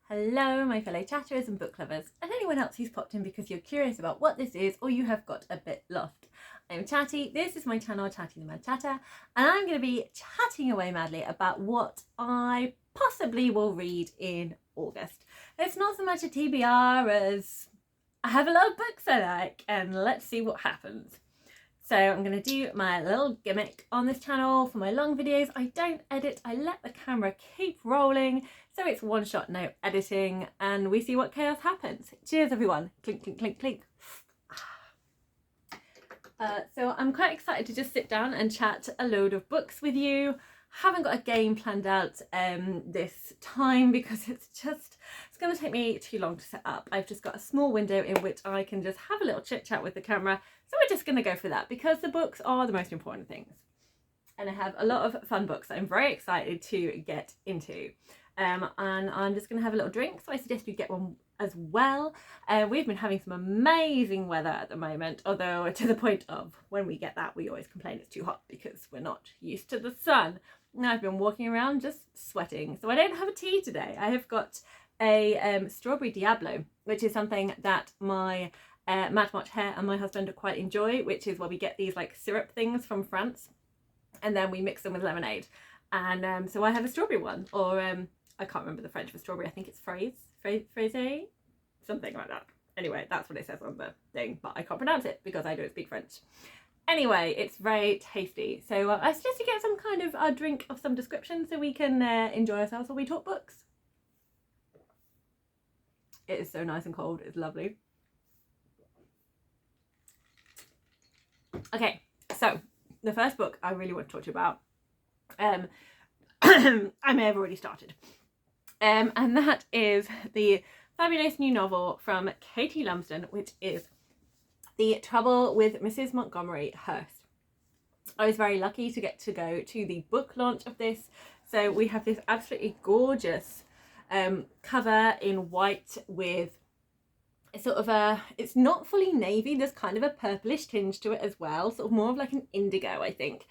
Hello my fellow chatterers and book lovers, and anyone else who's popped in because you're curious about what this is or you have got a bit lost. I'm Chatty, this is my channel Chatty the Mad Chatter, and I'm going to be chatting away madly about what I possibly will read in August. It's not so much a TBR as I have a lot of books I like and let's see what happens. So I'm going to do my little gimmick on this channel for my long videos. I don't edit, I let the camera keep rolling. So it's one shot, no editing, and we see what chaos happens. Cheers everyone. Clink, clink, clink, clink. So I'm quite excited to just sit down and chat a load of books with you. Haven't got a game planned out this time because it's going to take me too long to set up. I've just got a small window in which I can just have a little chit chat with the camera. So we're just going to go for that because the books are the most important things. And I have a lot of fun books that I'm very excited to get into. And I'm just going to have a little drink, so I suggest you get one as well. We've been having some amazing weather at the moment, although to the point of when we get that we always complain it's too hot because we're not used to the sun. Now I've been walking around just sweating, so I don't have a tea today. I have got a strawberry Diablo, which is something that my Mad March Hare and my husband quite enjoy, which is where we get these like syrup things from France and then we mix them with lemonade. And so I have a strawberry one, or I can't remember the French for strawberry. I think it's fraise, something like that. Anyway, that's what it says on the thing, but I can't pronounce it because I don't speak French. Anyway, it's very tasty. So I suggest you get some kind of drink of some description so we can enjoy ourselves while we talk books. It is so nice and cold. It's lovely. Okay, so the first book I really want to talk to you about, I may have already started. And that is the fabulous new novel from Katie Lumsden, which is The Trouble with Mrs Montgomery Hurst. I was very lucky to get to go to the book launch of this. So we have this absolutely gorgeous cover in white with sort of a, it's not fully navy, there's kind of a purplish tinge to it as well, sort of more of like an indigo, I think.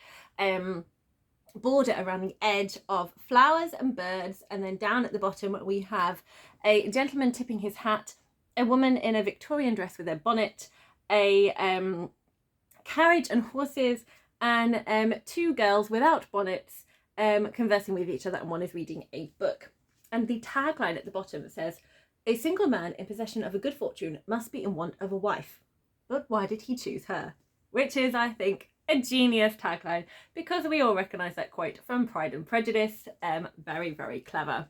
Border around the edge of flowers and birds, and then down at the bottom we have a gentleman tipping his hat, a woman in a Victorian dress with a bonnet, a carriage and horses, and two girls without bonnets conversing with each other, and one is reading a book. And the tagline at the bottom says, "A single man in possession of a good fortune must be in want of a wife. But why did he choose her?" Which is, I think, a genius tagline because we all recognise that quote from Pride and Prejudice. Very, very clever.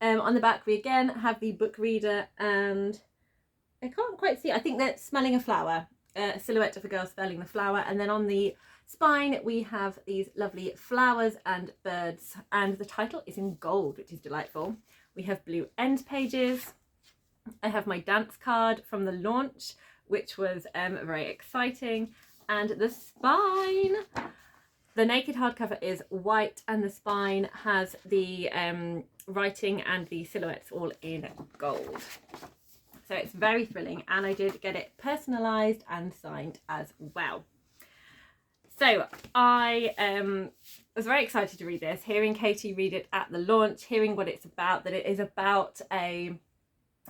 On the back we again have the book reader, and I can't quite see, I think they're smelling a flower, a silhouette of a girl smelling the flower, and then on the spine we have these lovely flowers and birds, and the title is in gold, which is delightful. We have blue end pages. I have my dance card from the launch, which was very exciting. And the spine, the naked hardcover is white, and the spine has the writing and the silhouettes all in gold. So it's very thrilling, and I did get it personalised and signed as well. So I was very excited to read this, hearing Katie read it at the launch, hearing what it's about, that it is about a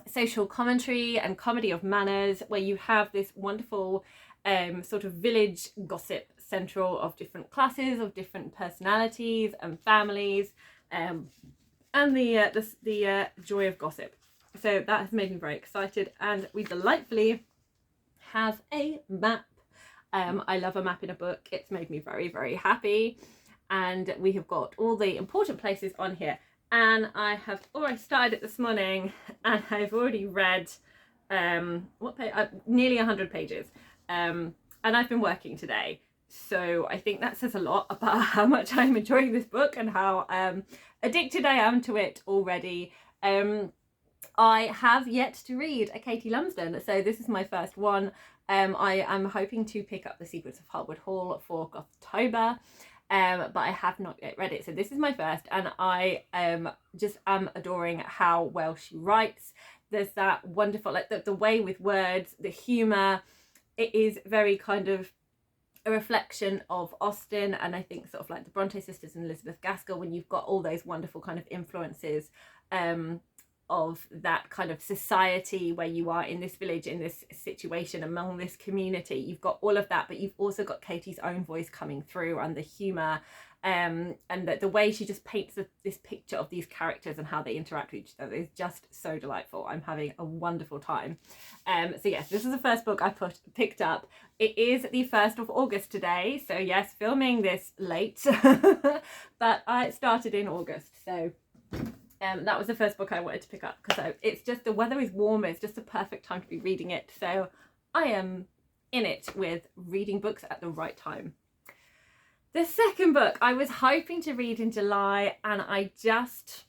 social commentary and comedy of manners, where you have this wonderful sort of village gossip central of different classes, of different personalities and families, and the joy of gossip. So that has made me very excited, and we delightfully have a map. I love a map in a book. It's made me very, very happy, and we have got all the important places on here. And I have already started it this morning, and I've already read nearly 100 pages. And I've been working today, so I think that says a lot about how much I'm enjoying this book and how addicted I am to it already. I have yet to read a Katie Lumsden, so this is my first one. I am hoping to pick up The Secrets of Hartwood Hall for October, but I have not yet read it, so this is my first, and I just am adoring how well she writes. There's that wonderful, like the way with words, the humour. It is very kind of a reflection of Austen, and I think sort of like the Bronte sisters and Elizabeth Gaskell, when you've got all those wonderful kind of influences of that kind of society where you are in this village, in this situation, among this community. You've got all of that, but you've also got Katie's own voice coming through, and the humour, and the way she just paints this picture of these characters and how they interact with each other is just so delightful. I'm having a wonderful time. So yes, this is the first book I picked up. It is the 1st of August today, so yes, filming this late, but I started in August, so that was the first book I wanted to pick up, because it's just, the weather is warmer, it's just the perfect time to be reading it, so I am in it with reading books at the right time. The second book I was hoping to read in July, and I just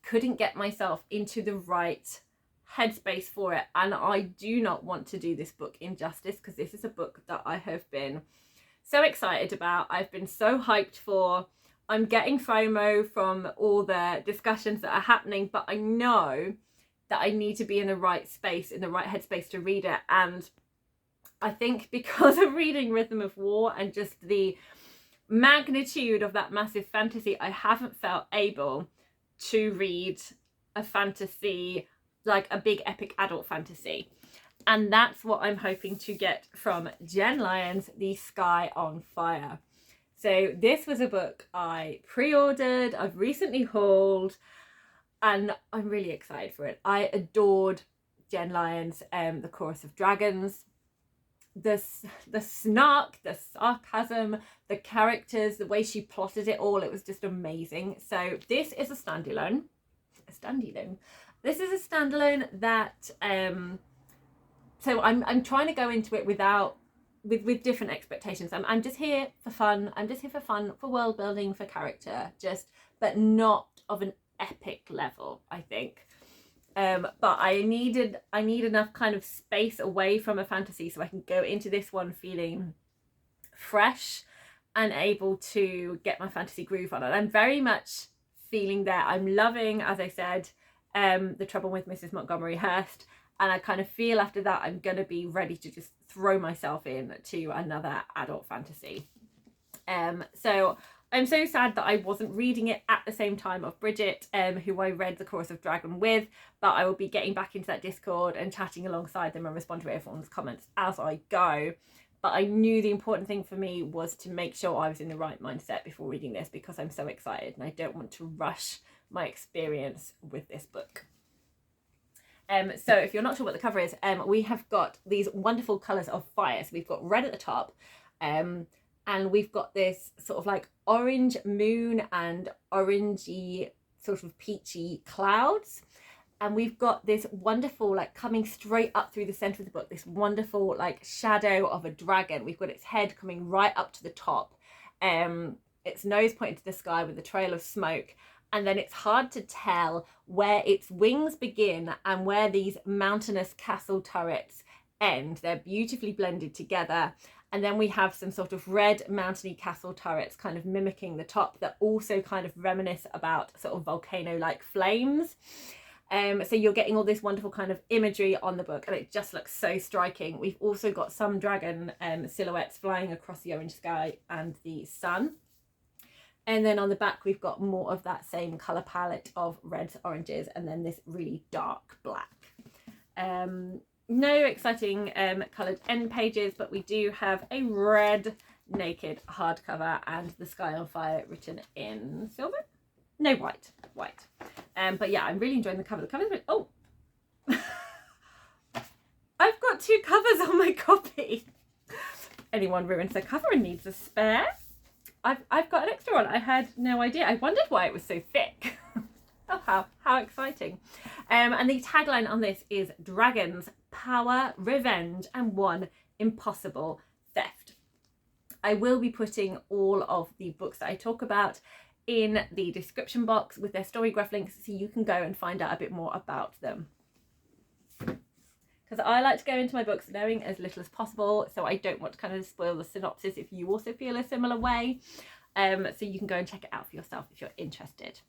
couldn't get myself into the right headspace for it, and I do not want to do this book injustice, because this is a book that I have been so excited about, I've been so hyped for. I'm getting FOMO from all the discussions that are happening, but I know that I need to be in the right space, in the right headspace to read it. And I think because of reading Rhythm of War and just the magnitude of that massive fantasy, I haven't felt able to read a fantasy, like a big epic adult fantasy. And that's what I'm hoping to get from Jen Lyons' The Sky on Fire. So this was a book I pre-ordered, I've recently hauled, and I'm really excited for it. I adored Jen Lyons' The Chorus of Dragons. The snark, the sarcasm, the characters, the way she plotted it all, it was just amazing. So this is a standalone. This is a standalone that, so I'm trying to go into it with different expectations. I'm just here for fun. I'm just here for fun, for world building, for character, but not of an epic level, I think. But I need enough kind of space away from a fantasy so I can go into this one feeling fresh and able to get my fantasy groove on. And I'm very much feeling there. I'm loving, as I said, The Trouble with Mrs Montgomery Hurst. And I kind of feel after that I'm going to be ready to just throw myself in to another adult fantasy. So I'm so sad that I wasn't reading it at the same time of Bridget, who I read The Chorus of Dragon with, but I will be getting back into that Discord and chatting alongside them and respond to everyone's comments as I go. But I knew the important thing for me was to make sure I was in the right mindset before reading this, because I'm so excited and I don't want to rush my experience with this book. So if you're not sure what the cover is, we have got these wonderful colours of fire. So we've got red at the top, and we've got this sort of like orange moon and orangey sort of peachy clouds. And we've got this wonderful, like coming straight up through the centre of the book, this wonderful like shadow of a dragon. We've got its head coming right up to the top, its nose pointing to the sky with a trail of smoke. And then it's hard to tell where its wings begin and where these mountainous castle turrets end. They're beautifully blended together. And then we have some sort of red mountainy castle turrets kind of mimicking the top that also kind of reminisce about sort of volcano-like flames. So you're getting all this wonderful kind of imagery on the book, and it just looks so striking. We've also got some dragon silhouettes flying across the orange sky and the sun. And then on the back, we've got more of that same colour palette of reds, oranges, and then this really dark black. No exciting coloured end pages, but we do have a red naked hardcover and The Sky on Fire written in silver? No, white. But yeah, I'm really enjoying the cover. The cover's really, oh! I've got two covers on my copy. Anyone ruins their cover and needs a spare? I've got an extra one. I had no idea. I wondered why it was so thick. Oh, how exciting. And the tagline on this is dragons, power, revenge, and one impossible theft. I will be putting all of the books that I talk about in the description box with their storygraph links, so you can go and find out a bit more about them. Because I like to go into my books knowing as little as possible, so I don't want to kind of spoil the synopsis if you also feel a similar way. So you can go and check it out for yourself if you're interested.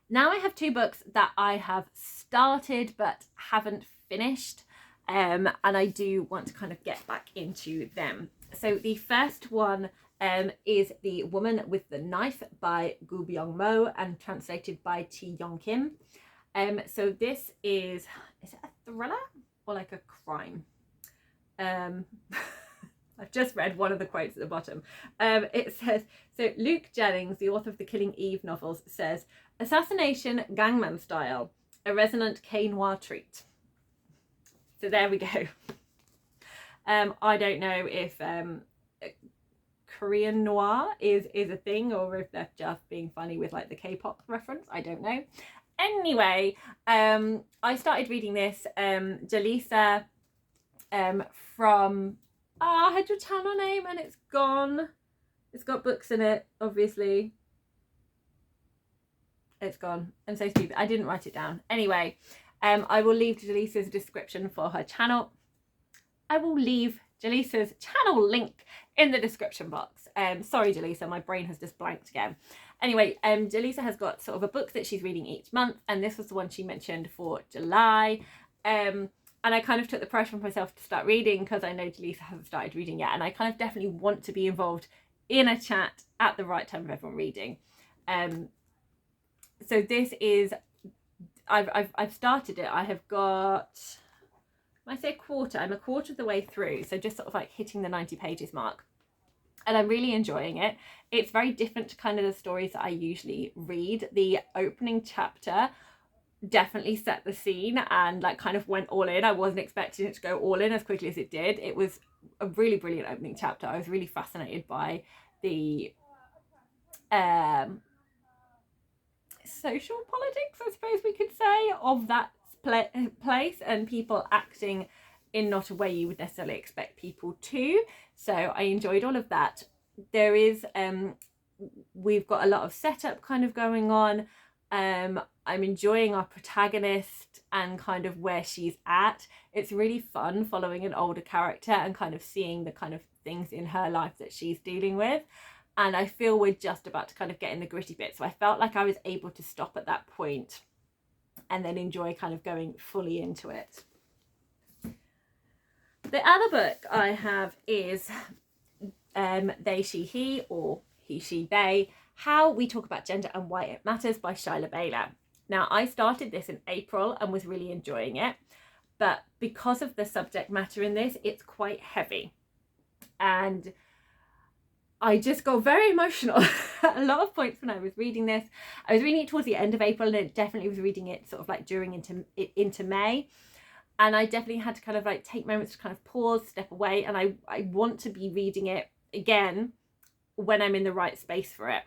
Now I have two books that I have started but haven't finished, and I do want to kind of get back into them. So the first one is The Woman with the Knife by Gu Byung Mo and translated by T Yong Kim. So this is it a thriller or like a crime? I've just read one of the quotes at the bottom. It says, so Luke Jennings, the author of the Killing Eve novels, says, assassination Gangman style, a resonant K-noir treat. So there we go. I don't know if Korean noir is a thing, or if they're just being funny with like the K-pop reference. I don't know. Anyway, I started reading this, Jaleesa, from... I had your channel name and it's gone. It's got books in it, obviously. It's gone. I'm so stupid. I didn't write it down. Anyway, I will leave Jaleesa's description for her channel. I will leave Jaleesa's channel link in the description box. Sorry, Jaleesa, my brain has just blanked again. Anyway, Jaleesa has got sort of a book that she's reading each month, and this was the one she mentioned for July. And I kind of took the pressure from myself to start reading because I know Jaleesa hasn't started reading yet, and I kind of definitely want to be involved in a chat at the right time of everyone reading. So this is, I've started it. I have got, when I say a quarter, I'm a quarter of the way through, so just sort of like hitting the 90 pages mark. And I'm really enjoying it. It's very different to kind of the stories that I usually read. The opening chapter definitely set the scene and like kind of went all in. I wasn't expecting it to go all in as quickly as it did. It was a really brilliant opening chapter. I was really fascinated by the social politics, I suppose we could say, of that place, and people acting in not a way you would necessarily expect people to. So I enjoyed all of that. There is we've got a lot of setup kind of going on. I'm enjoying our protagonist and kind of where she's at. It's really fun following an older character and kind of seeing the kind of things in her life that she's dealing with. And I feel we're just about to kind of get in the gritty bit. So I felt like I was able to stop at that point and then enjoy kind of going fully into it. The other book I have is They, She, He, or He, She, They, How We Talk About Gender and Why It Matters by Shyla Baylor. Now, I started this in April and was really enjoying it, but because of the subject matter in this, it's quite heavy. And I just got very emotional at a lot of points when I was reading this. I was reading it towards the end of April, and it definitely was reading it sort of like during into May. And I definitely had to kind of like take moments to kind of pause, step away, and I want to be reading it again when I'm in the right space for it.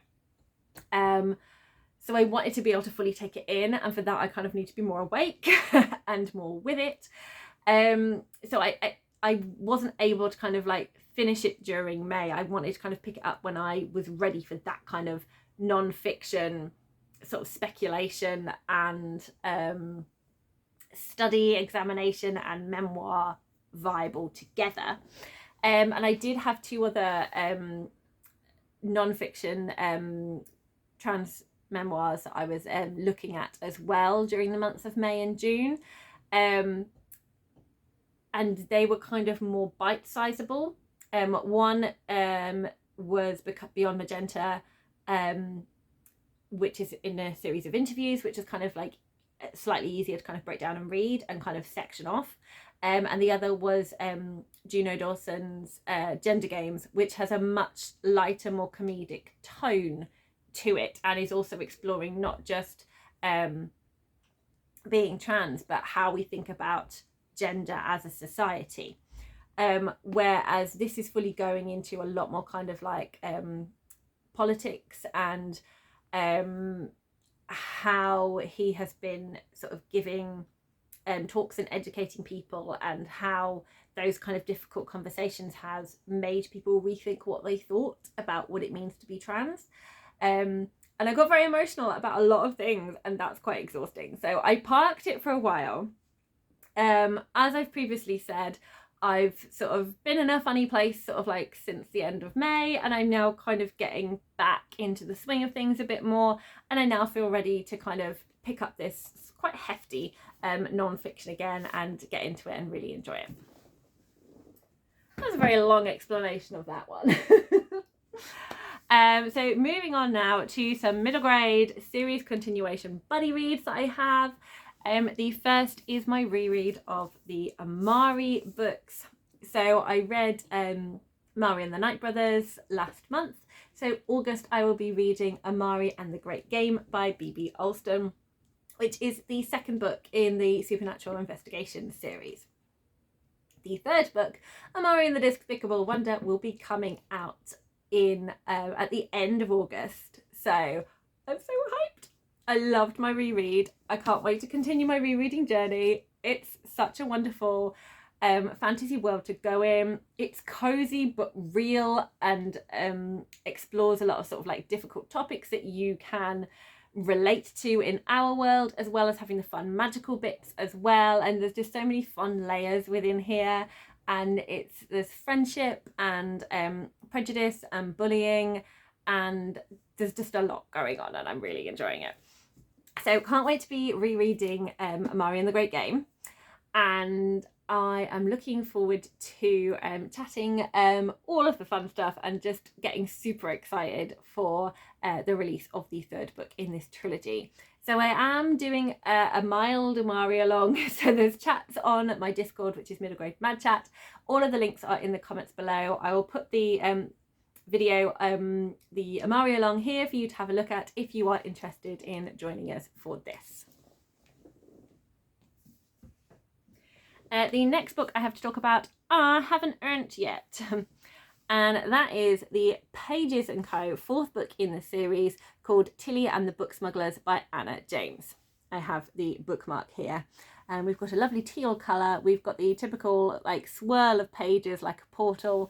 So I wanted to be able to fully take it in, and for that I kind of need to be more awake and more with it. So I wasn't able to kind of like finish it during May. I wanted to kind of pick it up when I was ready for that kind of non-fiction sort of speculation and study, examination and memoir vibe all together. And I did have two other non-fiction trans memoirs that I was looking at as well during the months of May and June, and they were kind of more bite-sizable. One was Beyond Magenta, which is in a series of interviews, which is kind of like slightly easier to kind of break down and read and kind of section off. And the other was Juno Dawson's Gender Games, which has a much lighter, more comedic tone to it, and is also exploring not just being trans, but how we think about gender as a society. Whereas this is fully going into a lot more kind of like politics and how he has been sort of giving talks and educating people, and how those kind of difficult conversations has made people rethink what they thought about what it means to be trans. And I got very emotional about a lot of things, and that's quite exhausting. So I parked it for a while. As I've previously said, I've sort of been in a funny place sort of like since the end of May, and I'm now kind of getting back into the swing of things a bit more, and I now feel ready to kind of pick up this quite hefty non-fiction again and get into it and really enjoy it. That was a very long explanation of that one. So moving on now to some middle grade series continuation buddy reads that I have. The first is my reread of the Amari books. So I read Amari and the Night Brothers last month. So August I will be reading Amari and the Great Game by B.B. Alston, which is the second book in the Supernatural Investigation series. The third book, Amari and the Despicable Wonder, will be coming out in at the end of August. So I'm so hyped. I loved my reread. I can't wait to continue my rereading journey. It's such a wonderful fantasy world to go in. It's cozy but real, and explores a lot of sort of like difficult topics that you can relate to in our world, as well as having the fun magical bits as well. And there's just so many fun layers within here, and there's friendship and prejudice and bullying, and there's just a lot going on, and I'm really enjoying it. So can't wait to be rereading Amari and the Great Game, and I am looking forward to chatting all of the fun stuff and just getting super excited for the release of the third book in this trilogy. So I am doing a mild Amari along, so there's chats on my Discord, which is Middlegrade Mad Chat. All of the links are in the comments below. I will put the video, the Amari along here for you to have a look at if you are interested in joining us for this. The next book I have to talk about, I haven't earned yet, and that is the Pages & Co. fourth book in the series, called Tilly and the Book Smugglers by Anna James. I have the bookmark here, and we've got a lovely teal colour. We've got the typical like swirl of pages like a portal,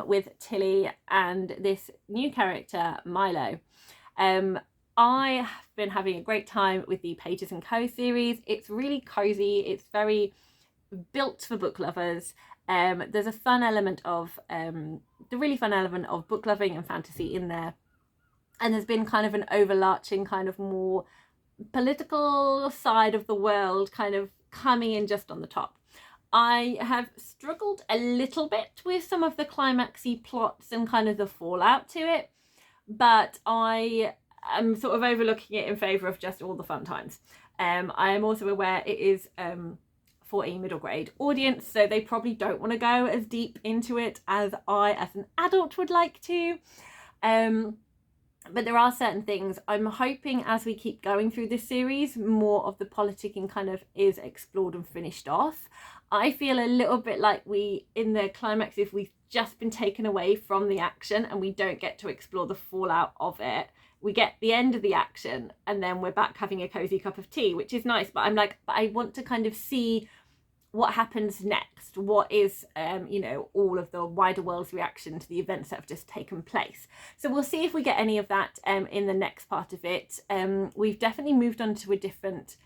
with Tilly and this new character Milo. I have been having a great time with the Pages & Co. series. It's really cozy. It's very built for book lovers. There's a fun element of the really fun element of book loving and fantasy in there, and there's been kind of an overarching kind of more political side of the world kind of coming in just on the top. I have struggled a little bit with some of the climaxy plots and kind of the fallout to it, but I am sort of overlooking it in favour of just all the fun times. I am also aware it is for a middle grade audience, so they probably don't want to go as deep into it as I, as an adult, would like to. But there are certain things I'm hoping as we keep going through this series, more of the politicking kind of is explored and finished off. I feel a little bit like we, in the climax, if we've just been taken away from the action and we don't get to explore the fallout of it, we get the end of the action and then we're back having a cozy cup of tea, which is nice. But I'm like, but I want to kind of see what happens next. What is, you know, all of the wider world's reaction to the events that have just taken place. So we'll see if we get any of that in the next part of it. We've definitely moved on to a different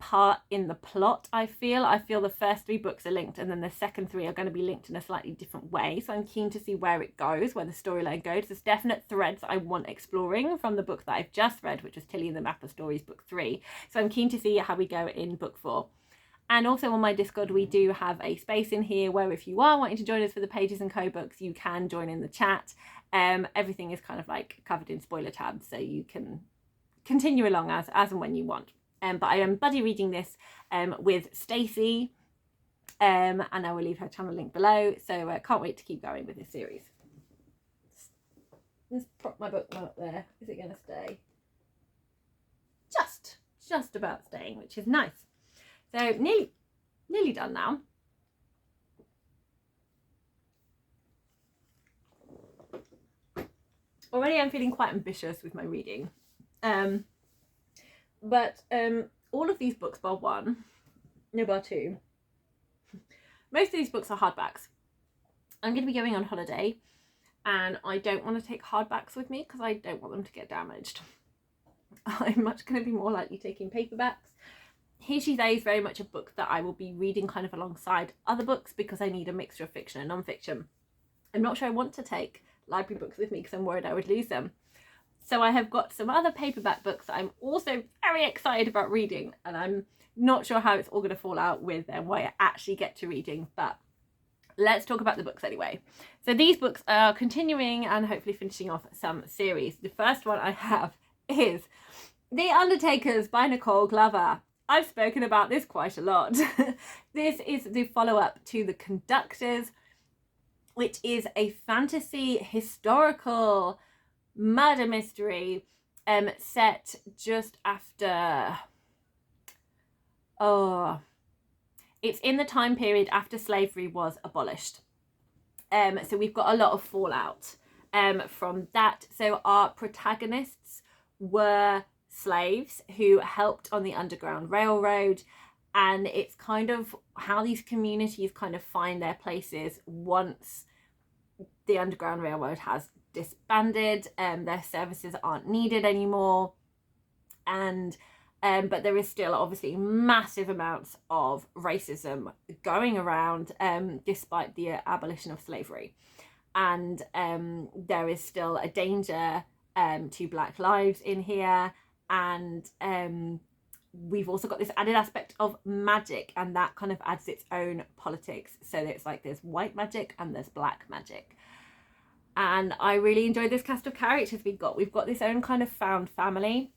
part in the plot. I feel the first three books are linked, and then the second three are going to be linked in a slightly different way. So I'm keen to see where it goes, where the storyline goes. There's definite threads I want exploring from the book that I've just read, which was Tilly and the Map of Stories, book 3. So I'm keen to see how we go in book 4. And also on my Discord, we do have a space in here where if you are wanting to join us for the Pages & Co. books, you can join in the chat. Everything is kind of like covered in spoiler tabs, so you can continue along as and when you want. But I am buddy reading this with Stacy, and I will leave her channel link below. So can't wait to keep going with this series. Let's prop my bookmark there. Is it going to stay? Just about staying, which is nice. So nearly done now. Already I'm feeling quite ambitious with my reading. But all of these books bar one, no bar two, most of these books are hardbacks. I'm going to be going on holiday and I don't want to take hardbacks with me because I don't want them to get damaged. I'm much going to be more likely taking paperbacks. Here She They is very much a book that I will be reading kind of alongside other books because I need a mixture of fiction and non-fiction. I'm not sure I want to take library books with me because I'm worried I would lose them. So I have got some other paperback books that I'm also very excited about reading, and I'm not sure how it's all going to fall out with what I actually get to reading, but let's talk about the books anyway. So these books are continuing and hopefully finishing off some series. The first one I have is The Undertakers by Nicole Glover. I've spoken about this quite a lot. This is the follow-up to The Conductors, which is a fantasy historical murder mystery set just after... it's in the time period after slavery was abolished. So we've got a lot of fallout from that. So our protagonists were slaves who helped on the Underground Railroad, and it's kind of how these communities kind of find their places once the Underground Railroad has disbanded. Their services aren't needed anymore, and but there is still obviously massive amounts of racism going around despite the abolition of slavery, and there is still a danger to Black lives in here, and we've also got this added aspect of magic, and that kind of adds its own politics. So it's like there's white magic and there's black magic, and I really enjoyed this cast of characters we've got. We've got this own kind of found family,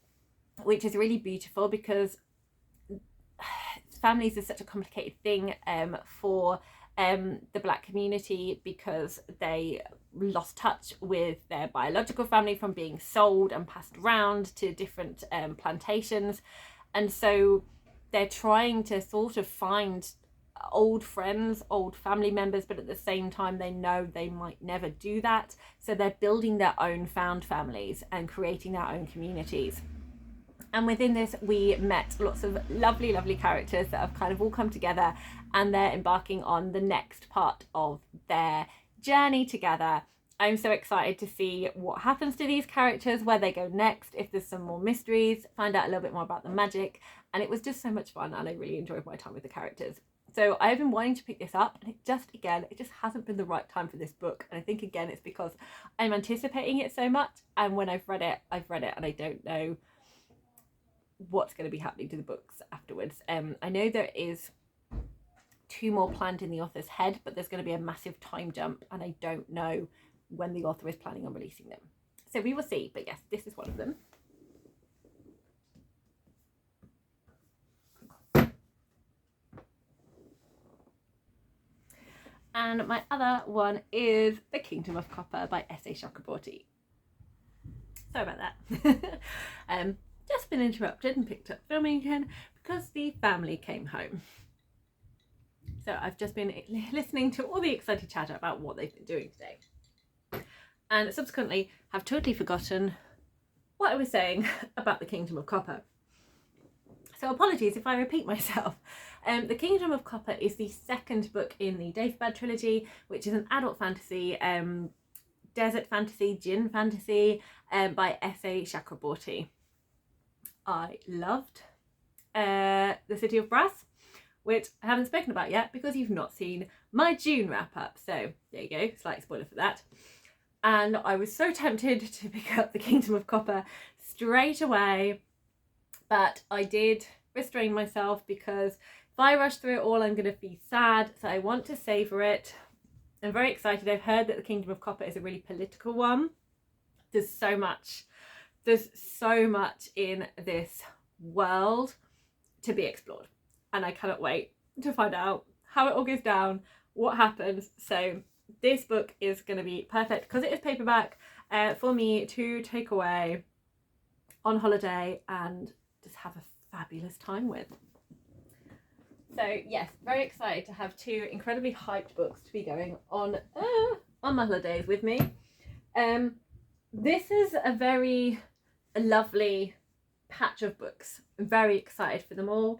which is really beautiful because families is such a complicated thing for the Black community, because they lost touch with their biological family from being sold and passed around to different plantations, and so they're trying to sort of find old friends, old family members, but at the same time they know they might never do that, so they're building their own found families and creating their own communities. And within this, we met lots of lovely, lovely characters that have kind of all come together, and they're embarking on the next part of their journey together. I'm so excited to see what happens to these characters, where they go next, if there's some more mysteries, find out a little bit more about the magic. And it was just so much fun, and I really enjoyed my time with the characters. So I've been wanting to pick this up, and it just hasn't been the right time for this book. And I think, again, it's because I'm anticipating it so much, and when I've read it, and I don't know what's going to be happening to the books afterwards. I know there is 2 more planned in the author's head, but there's going to be a massive time jump, and I don't know when the author is planning on releasing them. So we will see, but yes, this is one of them. And my other one is The Kingdom of Copper by S.A. Chakraborty. Sorry about that. Just been interrupted and picked up filming again because the family came home. So I've just been listening to all the excited chatter about what they've been doing today, and subsequently have totally forgotten what I was saying about The Kingdom of Copper. So apologies if I repeat myself. The Kingdom of Copper is the second book in the Daevabad trilogy, which is an adult fantasy, desert fantasy, djinn fantasy by S.A. Chakraborty. I loved The City of Brass, which I haven't spoken about yet because you've not seen my June wrap up. So there you go, slight spoiler for that. And I was so tempted to pick up The Kingdom of Copper straight away, but I did restrain myself because if I rush through it all, I'm going to be sad. So I want to savour it. I'm very excited. I've heard that The Kingdom of Copper is a really political one. There's so much in this world to be explored, and I cannot wait to find out how it all goes down, what happens. So this book is going to be perfect because it is paperback for me to take away on holiday and just have a fabulous time with. So yes, very excited to have 2 incredibly hyped books to be going on my holidays with me. This is a very lovely patch of books. I'm very excited for them all.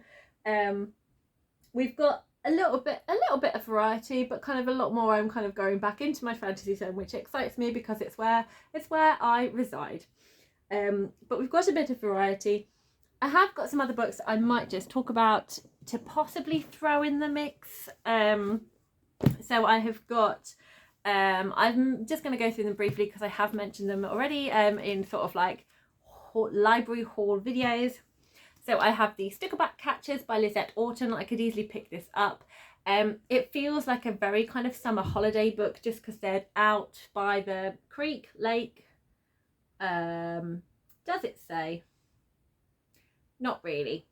We've got a little bit of variety, but kind of a lot more. I'm kind of going back into my fantasy zone, which excites me because it's where I reside. But we've got a bit of variety. I have got some other books I might just talk about to possibly throw in the mix. So I have got I'm just going to go through them briefly because I have mentioned them already in sort of like library haul videos. So I have the Stickleback Catchers by Lisette Orton. I could easily pick this up It feels like a very kind of summer holiday book just because they're out by the creek, lake. Does it say? Not really.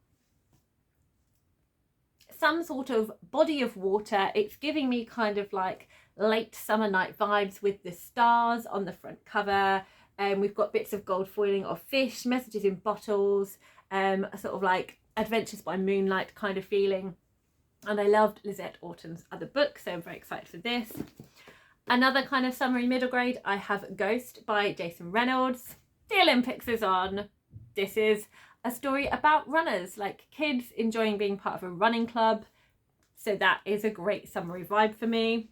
Some sort of body of water. It's giving me kind of like late summer night vibes with the stars on the front cover. We've got bits of gold foiling of fish, messages in bottles, a sort of like adventures by moonlight kind of feeling. And I loved Lizette Orton's other book, so I'm very excited for this. Another kind of summery middle grade, I have Ghost by Jason Reynolds. The Olympics is on. This is a story about runners, like kids enjoying being part of a running club. So that is a great summery vibe for me.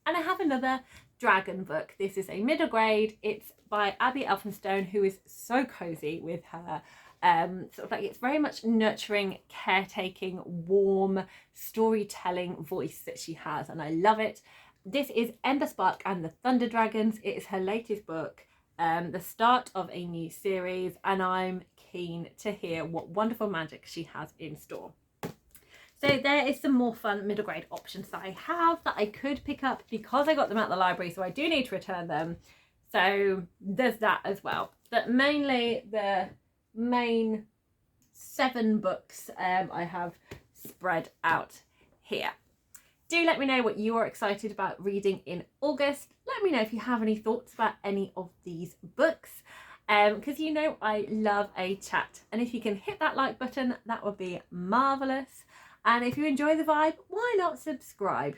And I have another dragon book. This is a middle grade. It's by Abby Elphinstone, who is so cozy with her. Sort of like, it's very much nurturing, caretaking, warm storytelling voice that she has, and I love it. This is Ember Spark and the Thunder Dragons. It is her latest book, the start of a new series, and I'm keen to hear what wonderful magic she has in store. So there is some more fun middle grade options that I have that I could pick up because I got them at the library, so I do need to return them. So there's that as well. But mainly the main 7 books I have spread out here. Do let me know what you are excited about reading in August. Let me know if you have any thoughts about any of these books, because you know I love a chat. And if you can hit that like button, that would be marvellous. And if you enjoy the vibe, why not subscribe?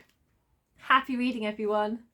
Happy reading, everyone.